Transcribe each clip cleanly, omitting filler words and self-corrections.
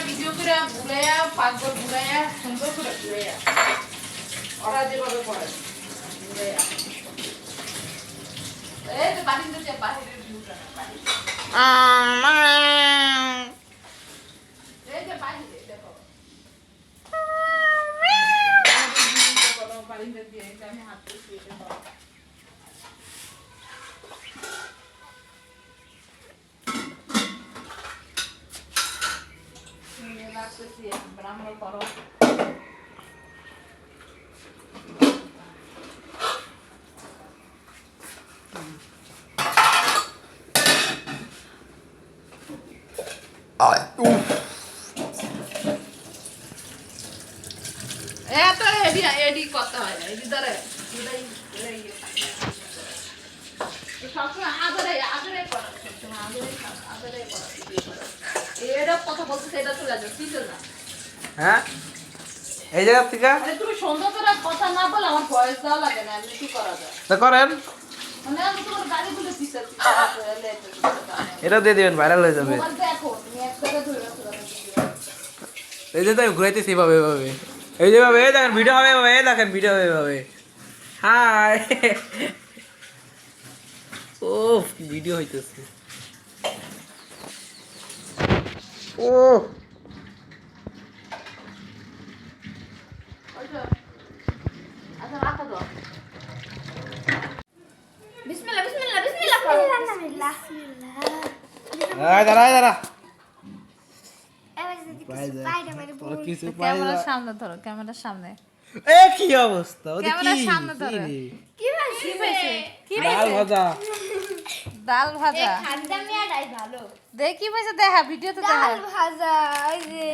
Video করে বুলাইয়া পাগল বুলাইয়া সুন্দর করে বুলাইয়া ওরা যেভাবে করে বুলাইয়া এই যে বাড়িতে যে বাইরের ভিউটা বাড়ি এই যে বাইরে দেখো বাড়িতে দিয়ে আমি হাত দিয়ে দেখো ব্রাহ্মণ করো এত এডি করতে হয় না এডি ধরে সবসময় আদরে আদরে করা সবসময় আদরে করা এটা কথা বলতে সেটা চলে যাবে ঠিক না হ্যাঁ এই জায়গা থেকে আরে তুমি সুন্দর করে কথা না বলে আমার ভয়েস দাও লাগে না এমনি কি করা যায় তো করেন মানে আমি তোমার গাড়ি বলে দিতেছি এটা দিয়ে দিবেন ভাইরাল হয়ে যাবে মোবাইল দেখো তুমি একসাথে ধরে রাখো এই যে তাই ঘুরাইতেছি এভাবে এভাবে এই যে ভাবে দেখেন ভিডিও হবে এভাবে দেখেন ভিডিও হবে এভাবে হাই ও ভিডিও হইতেছে ও আচ্ছা রাখো দাও বিসমিল্লাহ বিসমিল্লাহ বিসমিল্লাহ দাঁড়া দাঁড়া কিছু ক্যামেরার সামনে ধরো ক্যামেরার সামনে এ কি অবস্থা ওদের ক্যামেরার কি সামনে ধরো কি হইছে কি ডাল ভাজা ডাল ভাজা খান্দা মিয়াটাই ভালো দেখি পাইছে দেখা ভিডিওতে দেখা ডাল ভাজা এই যে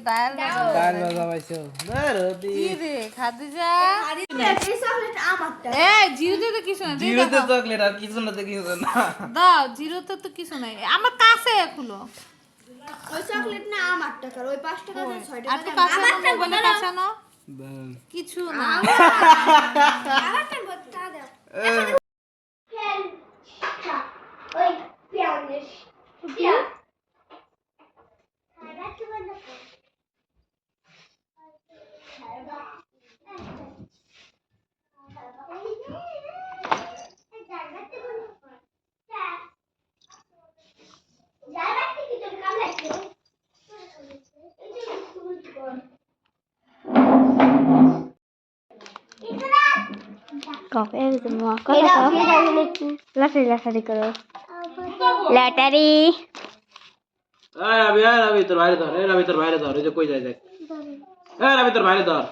ডাল ভাজা ডাল ভাজা পাইছো দারুদি কি রে খাদিজা এই চকলেট আমারটা এই জিরোতে তো কিছু না জিরোতে চকলেট আর কিছু না তো কিছু না দাও জিরোতে তো কিছু নাই আমার কাছে এখনো ওই চকলেট না আমারটা কর ওই 5 টাকা দিয়ে 6 আর টাকা তো কাছে বলে কাছে না কিছু না আমারটা বতা দাও ওই পিয়ানিস পিয়া খাইবা তো বন্ধ কর খাইবা Coffee is more lottery karo. Lottery. এই রাবি তোর বাইরে ধর এই রাবি তোর বাইরে ধর এই যে কই যায় দেখ এই রাবি তোর বাইরে ধর